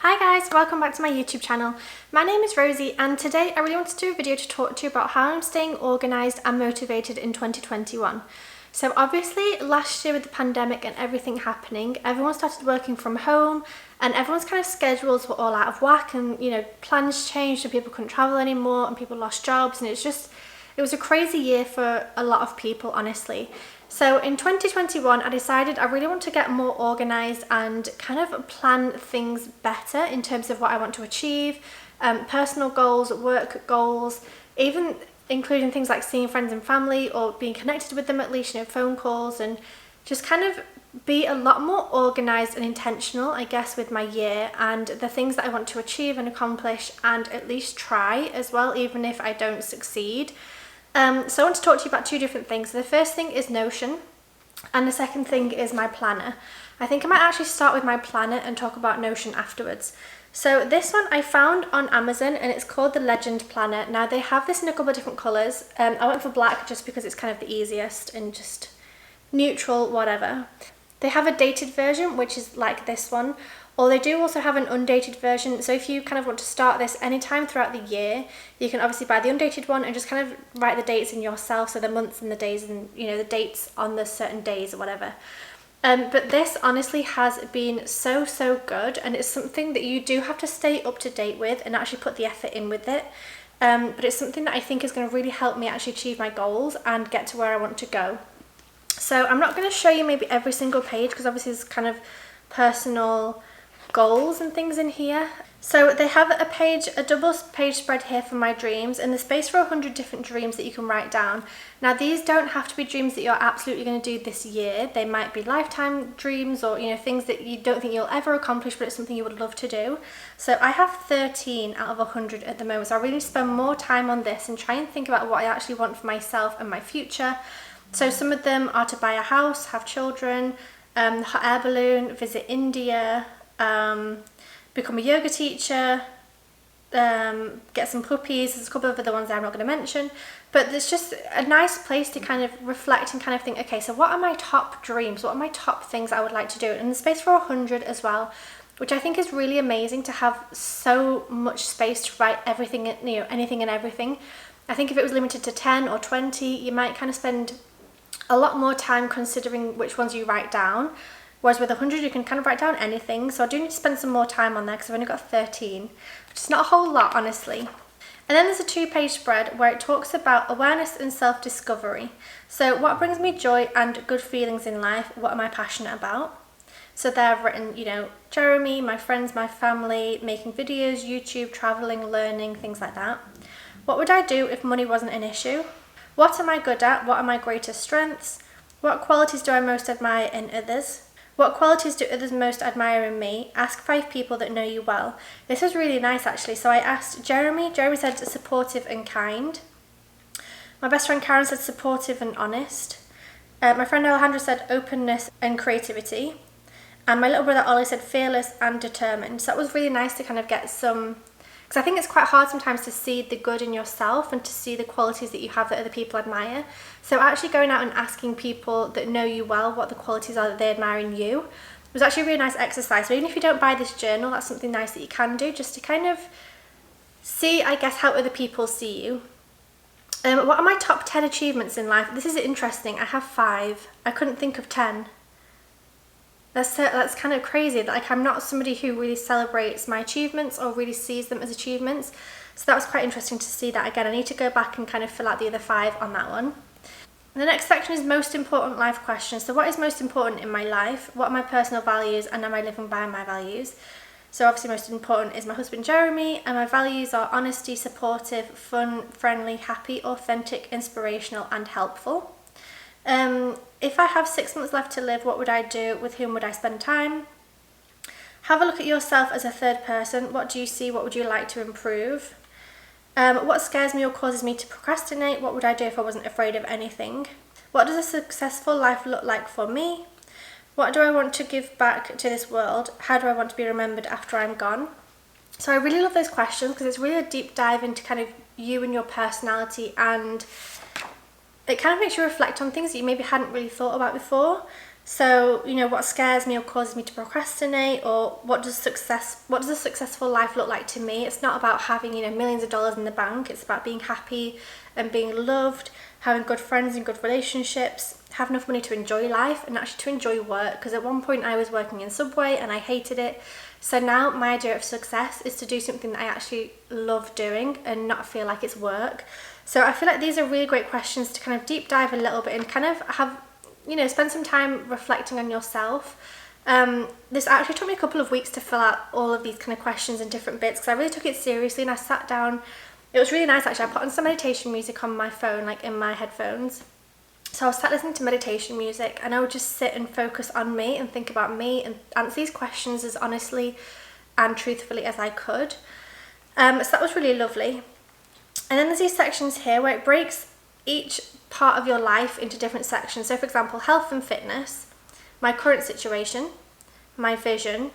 Hi guys, welcome back to my YouTube channel. My name is Rosie and today I really wanted to do a video to talk to you about how I'm staying organised and motivated in 2021. So obviously last year with the pandemic and everything happening, everyone started working from home and everyone's kind of schedules were all out of whack and plans changed and people couldn't travel anymore and people lost jobs and it was a crazy year for a lot of people, honestly. So in 2021, I decided I really want to get more organised and kind of plan things better in terms of what I want to achieve, personal goals, work goals, even including things like seeing friends and family or being connected with them at least, phone calls, and just kind of be a lot more organised and intentional, I guess, with my year and the things that I want to achieve and accomplish and at least try as well, even if I don't succeed. So I want to talk to you about two different things. So the first thing is Notion and the second thing is my planner. I think I might actually start with my planner and talk about Notion afterwards. So this one I found on Amazon and it's called the Legend Planner. Now they have this in a couple of different colours. I went for black just because it's kind of the easiest and just neutral, whatever. They have a dated version which is like this one, or they do also have an undated version. So if you kind of want to start this anytime throughout the year, you can obviously buy the undated one and just kind of write the dates in yourself, so the months and the days and the dates on the certain days or whatever. But this honestly has been so good, and it's something that you do have to stay up to date with and actually put the effort in with it. But it's something that I think is going to really help me actually achieve my goals and get to where I want to go. So I'm not going to show you maybe every single page because obviously there's kind of personal goals and things in here. So they have a double page spread here for my dreams and the space for 100 different dreams that you can write down. Now these don't have to be dreams that you're absolutely going to do this year. They might be lifetime dreams or things that you don't think you'll ever accomplish, but it's something you would love to do. So I have 13 out of 100 at the moment, so I really need to spend more time on this and try and think about what I actually want for myself and my future. So some of them are to buy a house, have children, hot air balloon, visit India, become a yoga teacher, get some puppies. There's a couple of other ones that I'm not going to mention, but it's just a nice place to kind of reflect and kind of think, okay, so what are my top dreams? What are my top things I would like to do? And the space for 100 as well, which I think is really amazing to have so much space to write everything, anything and everything. I think if it was limited to 10 or 20, you might kind of spend a lot more time considering which ones you write down. Whereas with 100, you can kind of write down anything. So I do need to spend some more time on there because I've only got 13, which is not a whole lot, honestly. And then there's a 2-page spread where it talks about awareness and self-discovery. So what brings me joy and good feelings in life? What am I passionate about? So there I've written, Jeremy, my friends, my family, making videos, YouTube, traveling, learning, things like that. What would I do if money wasn't an issue? What am I good at? What are my greatest strengths? What qualities do I most admire in others? What qualities do others most admire in me? Ask 5 people that know you well. This was really nice actually. So I asked Jeremy. Jeremy said supportive and kind. My best friend Karen said supportive and honest. My friend Alejandra said openness and creativity. And my little brother Ollie said fearless and determined. So that was really nice to kind of get some, because I think it's quite hard sometimes to see the good in yourself and to see the qualities that you have that other people admire. So actually going out and asking people that know you well what the qualities are that they admire in you was actually a really nice exercise. So even if you don't buy this journal, that's something nice that you can do just to kind of see, I guess, how other people see you. What are my top 10 achievements in life? This is interesting. I have 5. I couldn't think of 10. That's kind of crazy. Like, I'm not somebody who really celebrates my achievements or really sees them as achievements. So that was quite interesting to see that again. I need to go back and kind of fill out the other 5 on that one. And the next section is most important life questions. So what is most important in my life? What are my personal values and am I living by my values? So obviously most important is my husband Jeremy, and my values are honesty, supportive, fun, friendly, happy, authentic, inspirational and helpful. If I have 6 months left to live, what would I do? With whom would I spend time? Have a look at yourself as a third person. What do you see? What would you like to improve? What scares me or causes me to procrastinate? What would I do if I wasn't afraid of anything? What does a successful life look like for me? What do I want to give back to this world? How do I want to be remembered after I'm gone? So I really love those questions because it's really a deep dive into kind of you and your personality, and it kind of makes you reflect on things that you maybe hadn't really thought about before. So, you know, what scares me or causes me to procrastinate, or what does a successful life look like to me? It's not about having, you know, millions of dollars in the bank. It's about being happy and being loved, having good friends and good relationships, have enough money to enjoy life and actually to enjoy work. Because at one point I was working in Subway and I hated it. So now my idea of success is to do something that I actually love doing and not feel like it's work. So I feel like these are really great questions to kind of deep dive a little bit and kind of have, you know, spend some time reflecting on yourself. This actually took me a couple of weeks to fill out all of these kind of questions and different bits, because I really took it seriously and I sat down. It was really nice actually. I put on some meditation music on my phone, like in my headphones. So I was sat listening to meditation music and I would just sit and focus on me and think about me and answer these questions as honestly and truthfully as I could. So that was really lovely. And then there's these sections here where it breaks each part of your life into different sections. So for example, health and fitness, my current situation, my vision,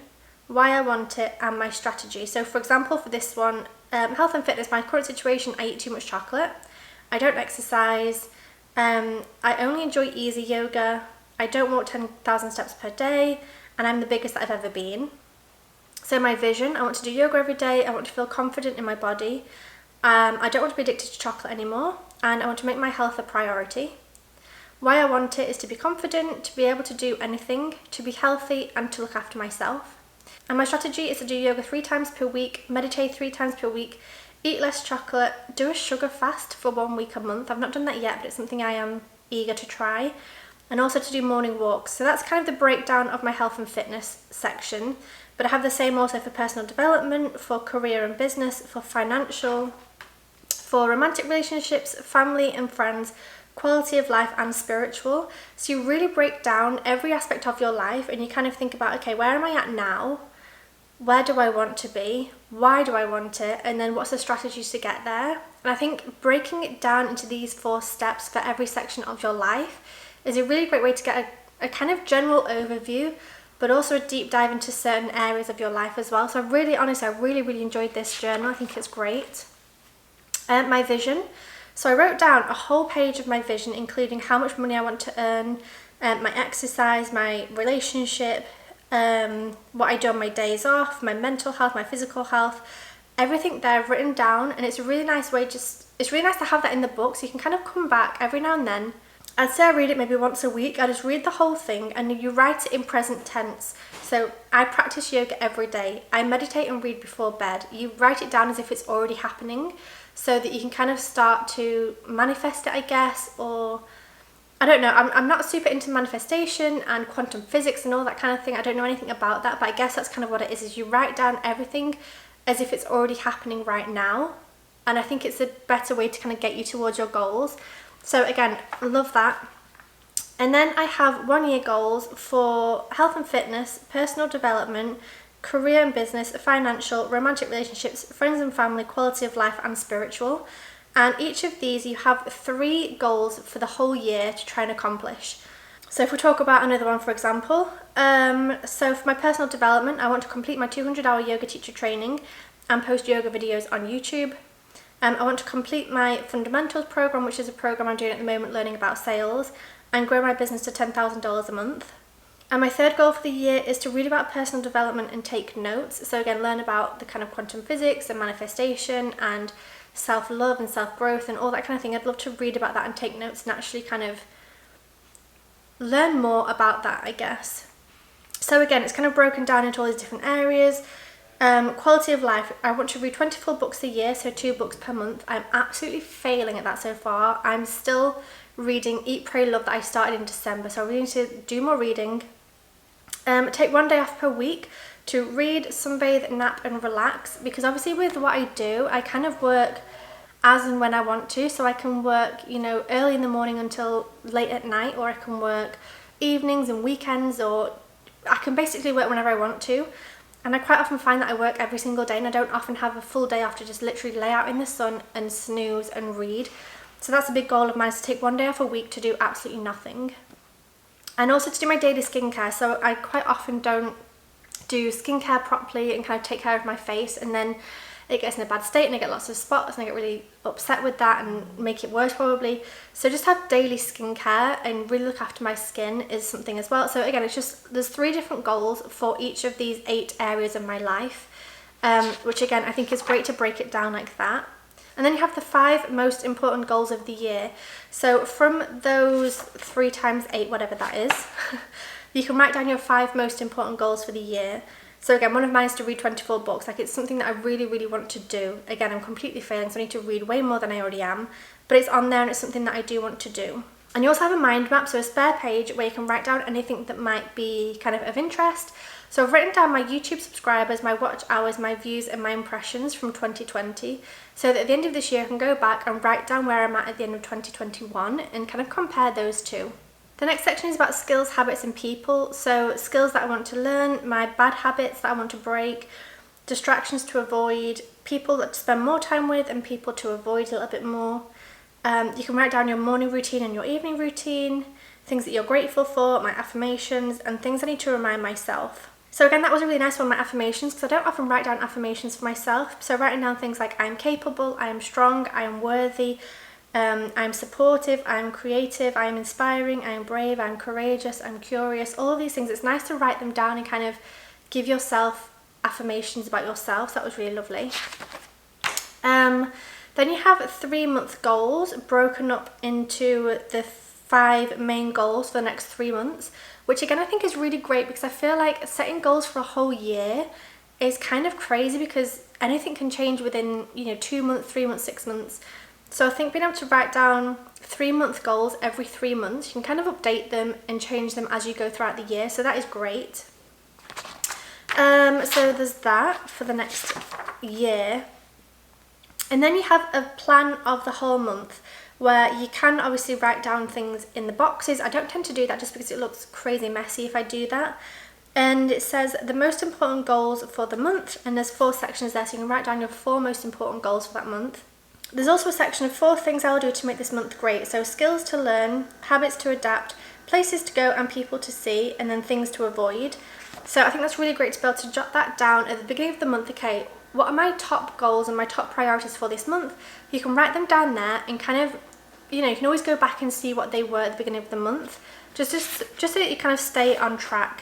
why I want it, and my strategy. So for example, for this one, health and fitness, my current situation, I eat too much chocolate, I don't exercise, I only enjoy easy yoga, I don't walk 10,000 steps per day, and I'm the biggest that I've ever been. So my vision, I want to do yoga every day, I want to feel confident in my body, I don't want to be addicted to chocolate anymore, and I want to make my health a priority. Why I want it is to be confident, to be able to do anything, to be healthy, and to look after myself. And my strategy is to do yoga 3 times per week, meditate 3 times per week, eat less chocolate, do a sugar fast for 1 week a month. I've not done that yet, but it's something I am eager to try. And also to do morning walks. So that's kind of the breakdown of my health and fitness section. But I have the same also for personal development, for career and business, for financial, for romantic relationships, family and friends, quality of life, and spiritual. So you really break down every aspect of your life and you kind of think about, okay, where am I at now? Where do I want to be? Why do I want it? And then what's the strategies to get there? And I think breaking it down into these 4 steps for every section of your life is a really great way to get a kind of general overview, but also a deep dive into certain areas of your life as well. So I really enjoyed this journal. I think it's great. My vision. So I wrote down a whole page of my vision, including how much money I want to earn, my exercise, my relationship, what I do on my days off, my mental health, my physical health, everything there written down. And it's a really nice way, it's really nice to have that in the book, so you can kind of come back every now and then. I'd say I read it maybe once a week. I just read the whole thing and you write it in present tense. So I practice yoga every day. I meditate and read before bed. You write it down as if it's already happening so that you can kind of start to manifest it, I guess, or I don't know. I'm not super into manifestation and quantum physics and all that kind of thing. I don't know anything about that, but I guess that's kind of what it is you write down everything as if it's already happening right now. And I think it's a better way to kind of get you towards your goals. So again, love that. And then I have 1-year goals for health and fitness, personal development, career and business, financial, romantic relationships, friends and family, quality of life, and spiritual. And each of these, you have 3 goals for the whole year to try and accomplish. So if we talk about another one, for example, so for my personal development, I want to complete my 200-hour yoga teacher training and post yoga videos on YouTube. I want to complete my fundamentals program, which is a program I'm doing at the moment learning about sales, and grow my business to $10,000 a month. And my 3rd goal for the year is to read about personal development and take notes. So again, learn about the kind of quantum physics and manifestation and self-love and self-growth and all that kind of thing. I'd love to read about that and take notes and actually kind of learn more about that, I guess. So again, it's kind of broken down into all these different areas. Quality of life, I want to read 24 books a year, so 2 books per month. I'm absolutely failing at that so far. I'm still reading Eat, Pray, Love that I started in December, so I really need to do more reading. Take 1 day off per week to read, sunbathe, nap and relax, because obviously with what I do, I kind of work as and when I want to. So I can work, you know, early in the morning until late at night, or I can work evenings and weekends, or I can basically work whenever I want to. And I quite often find that I work every single day and I don't often have a full day off to just literally lay out in the sun and snooze and read. So that's a big goal of mine, is to take 1 day off a week to do absolutely nothing. And also to do my daily skincare. So I quite often don't do skincare properly and kind of take care of my face, and then it gets in a bad state and I get lots of spots and I get really upset with that and make it worse probably. So just have daily skincare and really look after my skin is something as well. So again, it's just, there's 3 different goals for each of these 8 areas of my life, which again, I think is great to break it down like that. And then you have the 5 most important goals of the year. So from those 3 times 8, whatever that is, you can write down your 5 most important goals for the year. So again, one of mine is to read 24 books. Like, it's something that I really, really want to do. Again, I'm completely failing, so I need to read way more than I already am. But it's on there and it's something that I do want to do. And you also have a mind map, so a spare page where you can write down anything that might be kind of interest. So I've written down my YouTube subscribers, my watch hours, my views and my impressions from 2020. So that at the end of this year I can go back and write down where I'm at the end of 2021 and kind of compare those two. The next section is about skills, habits and people. So skills that I want to learn, my bad habits that I want to break, distractions to avoid, people that to spend more time with and people to avoid a little bit more. You can write down your morning routine and your evening routine, things that you're grateful for, my affirmations, and things I need to remind myself. So again, that was a really nice one, my affirmations, because I don't often write down affirmations for myself. So writing down things like I am capable, I am strong, I am worthy, I am supportive, I am creative, I am inspiring, I am brave, I am courageous, I'm curious, all of these things. It's nice to write them down and kind of give yourself affirmations about yourself. So that was really lovely. Then you have 3-month goals broken up into the 5 main goals for the next 3 months, which again I think is really great, because I feel like setting goals for a whole year is kind of crazy because anything can change within 2 months, 3 months, 6 months. So I think being able to write down 3-month goals every 3 months, you can kind of update them and change them as you go throughout the year, so that is great. So there's that for the next year. And then you have a plan of the whole month where you can obviously write down things in the boxes. I don't tend to do that just because it looks crazy messy if I do that. And it says the most important goals for the month, and there's 4 sections there, so you can write down your 4 most important goals for that month. There's also a section of 4 things I'll do to make this month great. So skills to learn, habits to adapt, places to go and people to see, and then things to avoid. So I think that's really great to be able to jot that down at the beginning of the month. Okay, what are my top goals and my top priorities for this month? You can write them down there and kind of, you can always go back and see what they were at the beginning of the month, just so that you kind of stay on track.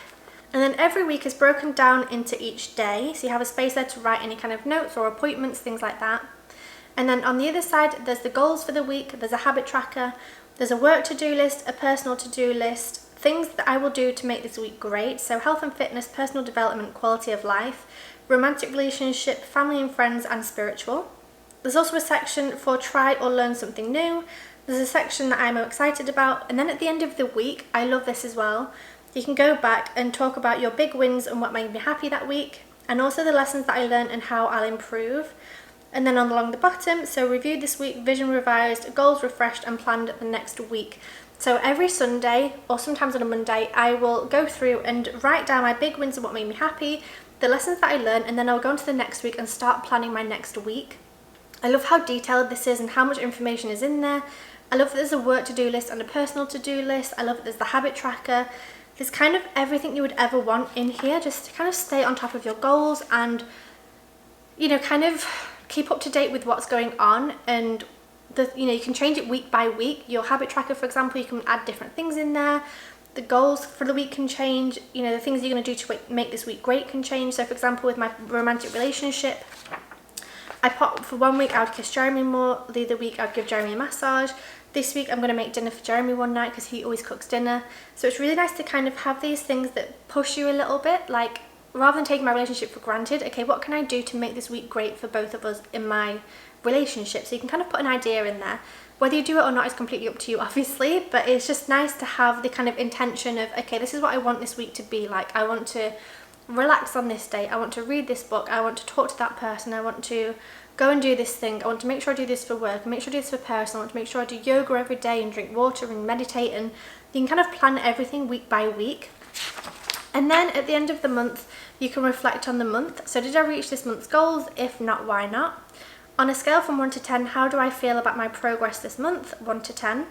And then every week is broken down into each day, so you have a space there to write any kind of notes or appointments, things like that. And then on the other side, there's the goals for the week, there's a habit tracker, there's a work to-do list, a personal to-do list, things that I will do to make this week great. So health and fitness, personal development, quality of life, romantic relationship, family and friends, and spiritual. There's also a section for try or learn something new. There's a section that I'm excited about. And then at the end of the week, I love this as well, you can go back and talk about your big wins and what made me happy that week, and also the lessons that I learned and how I'll improve. And then along the bottom, so review this week, vision revised, goals refreshed and planned the next week. So every Sunday, or sometimes on a Monday, I will go through and write down my big wins and what made me happy, the lessons that I learned, and then I'll go on to the next week and start planning my next week. I love how detailed this is and how much information is in there. I love that there's a work to-do list and a personal to-do list. I love that there's the habit tracker. There's kind of everything you would ever want in here, just to kind of stay on top of your goals and, kind of keep up to date with what's going on. And you can change it week by week. Your habit tracker, for example, you can add different things in there. The goals for the week can change. The things you're going to do to make this week great can change. So for example, with my romantic relationship, for 1 week I would kiss Jeremy more, the other week I'd give Jeremy a massage. This week I'm going to make dinner for Jeremy one night because he always cooks dinner. So it's really nice to kind of have these things that push you a little bit, like rather than taking my relationship for granted, okay, what can I do to make this week great for both of us in my relationship? So you can kind of put an idea in there. Whether you do it or not is completely up to you, obviously, but it's just nice to have the kind of intention of, okay, this is what I want this week to be like. I want to relax on this day. I want to read this book. I want to talk to that person. I want to go and do this thing. I want to make sure I do this for work. I make sure I do this for personal. I want to make sure I do yoga every day and drink water and meditate. And you can kind of plan everything week by week. And then at the end of the month, you can reflect on the month. So did I reach this month's goals? If not, why not? On a scale from 1 to 10, how do I feel about my progress this month? 1 to 10.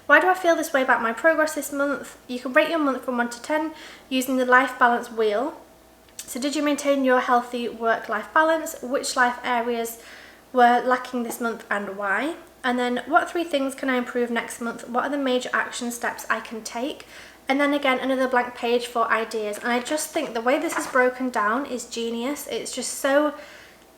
Why do I feel this way about my progress this month? You can rate your month from 1 to 10 using the life balance wheel. So did you maintain your healthy work-life balance? Which life areas were lacking this month and why? And then what 3 things can I improve next month? What are the major action steps I can take? And then again, another blank page for ideas. And I just think the way this is broken down is genius. It's just so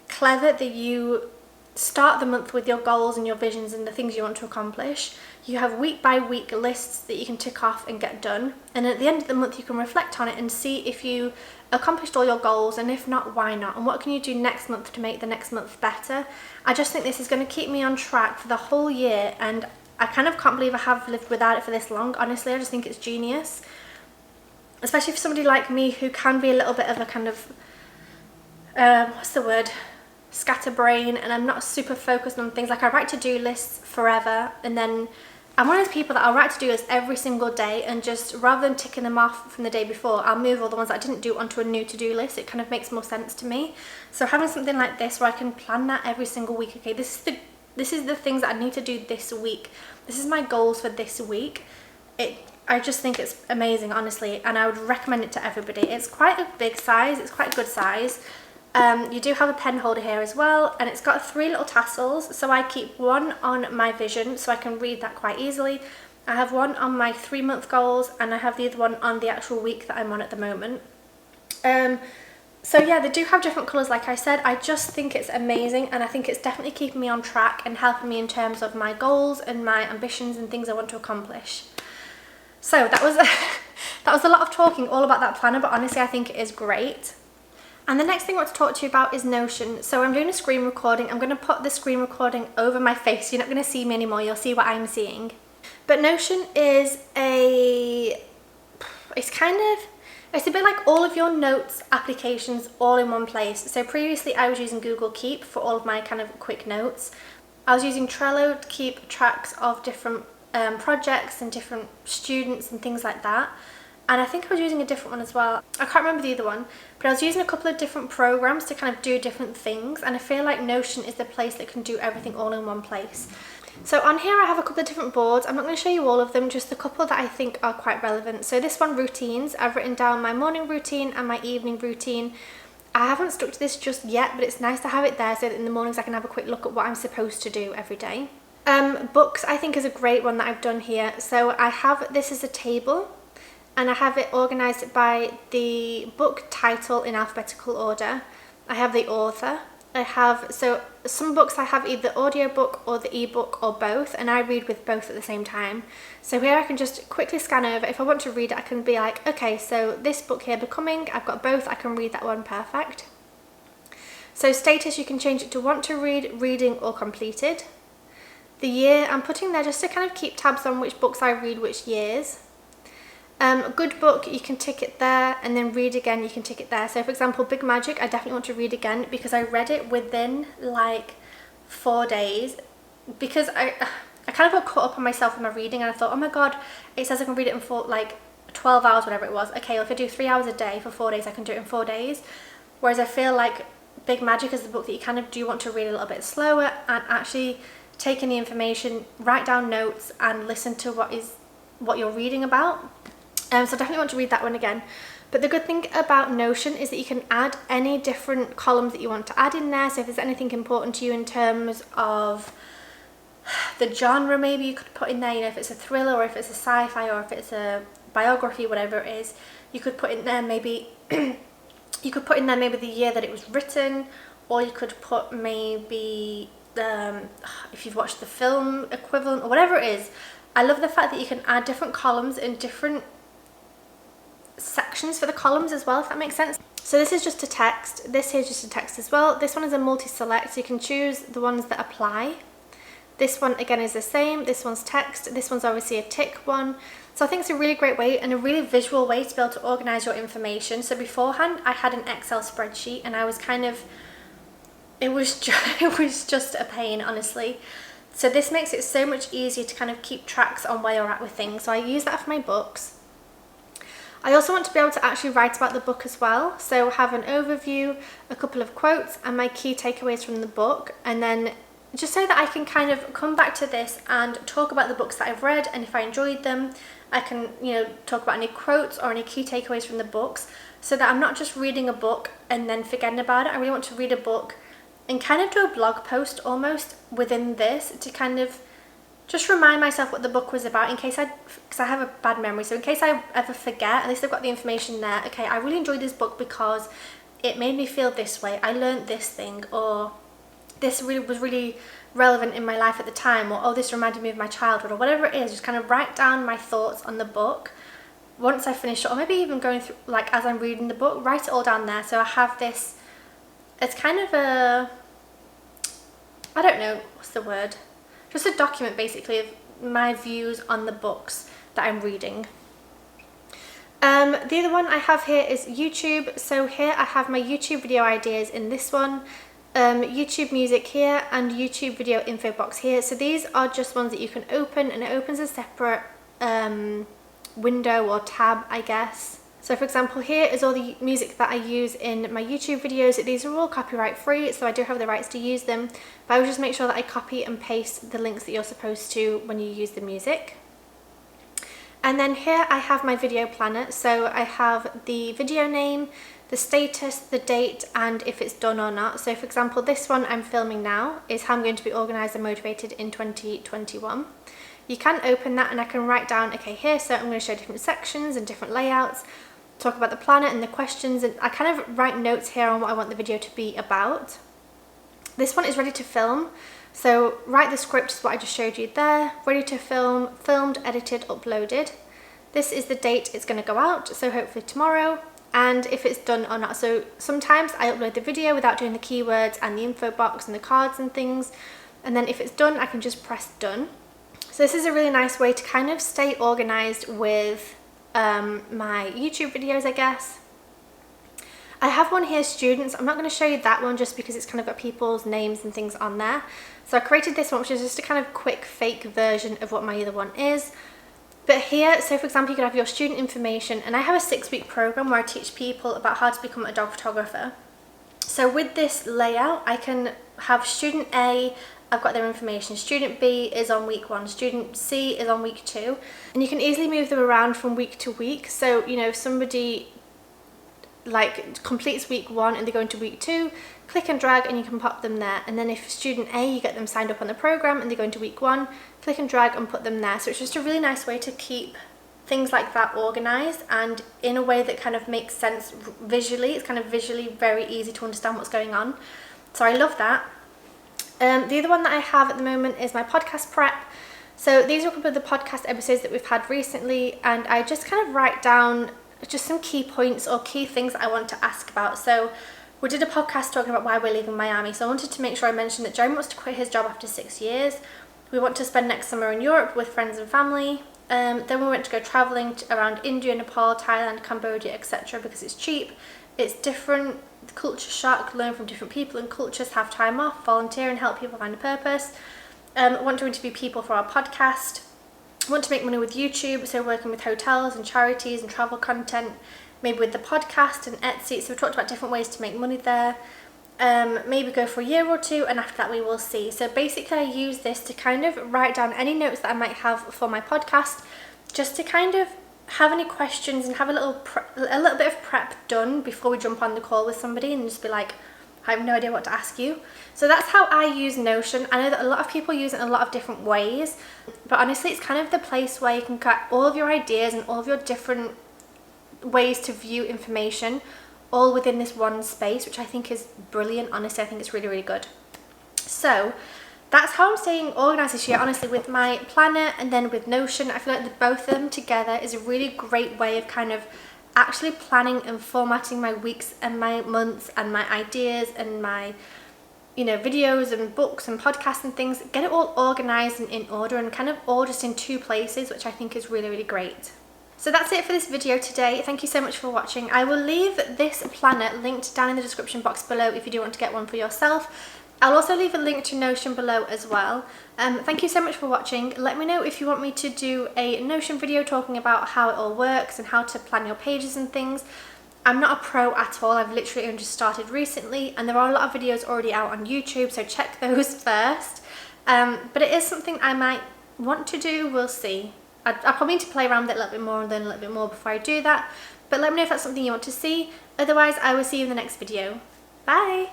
clever that you start the month with your goals and your visions and the things you want to accomplish. You have week by week lists that you can tick off and get done. And at the end of the month, you can reflect on it and see if you accomplished all your goals, and if not, why not? And what can you do next month to make the next month better? I just think this is going to keep me on track for the whole year, and I kind of can't believe I have lived without it for this long. Honestly, I just think it's genius. Especially for somebody like me who can be a little bit of a kind of, what's the word? Scatterbrain, and I'm not super focused on things. Like, I write to-do lists forever, and then I'm one of those people that I'll write to-do lists every single day, and just rather than ticking them off from the day before, I'll move all the ones that I didn't do onto a new to-do list. It kind of makes more sense to me. So having something like this where I can plan that every single week, okay, this is the things that I need to do this week. This is my goals for this week. I just think it's amazing, honestly, and I would recommend it to everybody. It's quite a big size, it's quite a good size. You do have a pen holder here as well, and it's got 3 little tassels, so I keep one on my vision so I can read that quite easily. I have one on my 3-month goals, and I have the other one on the actual week that I'm on at the moment. So yeah, they do have different colours, like I said. I just think it's amazing, and I think it's definitely keeping me on track and helping me in terms of my goals and my ambitions and things I want to accomplish. So that was that was a lot of talking all about that planner, but honestly I think it is great. And the next thing I want to talk to you about is Notion. So I'm doing a screen recording. I'm going to put the screen recording over my face. You're not going to see me anymore. You'll see what I'm seeing. But Notion is it's a bit like all of your notes applications all in one place. So previously I was using Google Keep for all of my kind of quick notes. I was using Trello to keep tracks of different projects and different students and things like that. And I think I was using a different one as well. I can't remember the other one, but I was using a couple of different programs to kind of do different things, and I feel like Notion is the place that can do everything all in one place. So on here I have a couple of different boards. I'm not going to show you all of them, just a couple that I think are quite relevant. So this one, routines. I've written down my morning routine and my evening routine. I haven't stuck to this just yet, but it's nice to have it there so that in the mornings I can have a quick look at what I'm supposed to do every day. Books I think is a great one that I've done here. So I have this as a table, and I have it organised by the book title in alphabetical order. I have the author. So some books I have either audiobook or the ebook or both, and I read with both at the same time. So here I can just quickly scan over. If I want to read it, I can be like, okay, so this book here, Becoming, I've got both, I can read that one, perfect. So status, you can change it to want to read, reading, or completed. The year, I'm putting there just to kind of keep tabs on which books I read which years. Good book, you can tick it there, and then read again, you can tick it there. So for example, Big Magic, I definitely want to read again because I read it within like 4 days, because I kind of got caught up on myself with my reading, and I thought, oh my god, it says I can read it in 12 hours, whatever it was. Okay, well, if I do 3 hours a day for 4 days, I can do it in 4 days. Whereas I feel like Big Magic is the book that you kind of do want to read a little bit slower and actually take in the information, write down notes, and listen to what you're reading about. So I definitely want to read that one again. But the good thing about Notion is that you can add any different columns that you want to add in there. So if there's anything important to you in terms of the genre, maybe you could put in there, you know, if it's a thriller or if it's a sci-fi or if it's a biography, whatever it is, you could put in there maybe you could put in there maybe the year that it was written, or you could put maybe if you've watched the film equivalent or whatever it is. I love the fact that you can add different columns and different sections for the columns as well, if that makes sense. So this is just a text, this here is just a text as well. This one is a multi-select, so you can choose the ones that apply. This one again is the same, this one's text, this one's obviously a tick one. So I think it's a really great way and a really visual way to be able to organise your information. So beforehand I had an Excel spreadsheet, and I was kind of, it was just a pain, honestly. So this makes it so much easier to kind of keep tracks on where you're at with things. So I use that for my books. I also want to be able to actually write about the book as well. So have an overview, a couple of quotes, and my key takeaways from the book, and then just so that I can kind of come back to this and talk about the books that I've read, and if I enjoyed them, I can, talk about any quotes or any key takeaways from the books, so that I'm not just reading a book and then forgetting about it. I really want to read a book and kind of do a blog post almost within this to kind of just remind myself what the book was about, because I have a bad memory, so in case I ever forget, at least I've got the information there. Okay, I really enjoyed this book because it made me feel this way, I learned this thing, or this was really relevant in my life at the time, or oh, this reminded me of my childhood, or whatever it is. Just kind of write down my thoughts on the book once I finish it, or maybe even going through, like as I'm reading the book, write it all down there. So I have this, it's kind of a, I don't know, what's the word? Just a document basically of my views on the books that I'm reading. The other one I have here is YouTube. So here I have my YouTube video ideas in this one, YouTube music here, and YouTube video info box here. So these are just ones that you can open, and it opens a separate window or tab, I guess. So for example, here is all the music that I use in my YouTube videos. These are all copyright free, so I do have the rights to use them, but I will just make sure that I copy and paste the links that you're supposed to when you use the music. And then here I have my video planner. So I have the video name, the status, the date, and if it's done or not. So for example, this one I'm filming now is how I'm going to be organised and motivated in 2021. You can open that and I can write down, okay, here, so I'm going to show different sections and different layouts, talk about the planner and the questions, and I kind of write notes here on what I want the video to be about. This one is ready to film. So write the script is what I just showed you there, ready to film, filmed, edited, uploaded. This is the date it's going to go out, so hopefully tomorrow, and if it's done or not. So sometimes I upload the video without doing the keywords and the info box and the cards and things, and then if it's done I can just press done. So this is a really nice way to kind of stay organised with my YouTube videos, I guess. I have one here, students. I'm not going to show you that one just because it's kind of got people's names and things on there. So I created this one, which is just a kind of quick fake version of what my other one is. But here, so for example, you could have your student information, and I have a 6-week program where I teach people about how to become a dog photographer. So with this layout, I can have student A, I've got their information, student B is on week 1, student C is on week 2, and you can easily move them around from week to week. So, if somebody like completes week 1 and they go into week 2, click and drag and you can pop them there. And then if student A, you get them signed up on the program and they go into week 1, click and drag and put them there. So it's just a really nice way to keep things like that organized, and in a way that kind of makes sense visually. It's kind of visually very easy to understand what's going on. So I love that. The other one that I have at the moment is my podcast prep. So these are a couple of the podcast episodes that we've had recently, and I just kind of write down just some key points or key things that I want to ask about. So we did a podcast talking about why we're leaving Miami, so I wanted to make sure I mentioned that Jeremy wants to quit his job after 6 years. We want to spend next summer in Europe with friends and family. Then we went to go travelling around India, Nepal, Thailand, Cambodia, etc. because it's cheap, it's different, the culture shock, learn from different people and cultures, have time off, volunteer and help people find a purpose. Want to interview people for our podcast. Want to make money with YouTube, so working with hotels and charities and travel content, maybe with the podcast and Etsy. So we talked about different ways to make money there. Maybe go for a year or 2, and after that we will see. So basically I use this to kind of write down any notes that I might have for my podcast, just to kind of have any questions and have a little bit of prep done before we jump on the call with somebody, and just be like, I have no idea what to ask you. So that's how I use Notion. I know that a lot of people use it in a lot of different ways, but honestly it's kind of the place where you can get all of your ideas and all of your different ways to view information all within this one space, which I think is brilliant. Honestly, I think it's really, really good. So that's how I'm staying organised this year, honestly, with my planner and then with Notion. I feel like both of them together is a really great way of kind of actually planning and formatting my weeks and my months and my ideas and my videos and books and podcasts and things. Get it all organised and in order, and kind of all just in 2 places, which I think is really, really great. So that's it for this video today. Thank you so much for watching. I will leave this planner linked down in the description box below if you do want to get one for yourself. I'll also leave a link to Notion below as well. Thank you so much for watching. Let me know if you want me to do a Notion video talking about how it all works and how to plan your pages and things. I'm not a pro at all. I've literally only just started recently, and there are a lot of videos already out on YouTube, so check those first. But it is something I might want to do, we'll see. I probably need to play around with it a little bit more and learn a little bit more before I do that. But let me know if that's something you want to see. Otherwise, I will see you in the next video. Bye!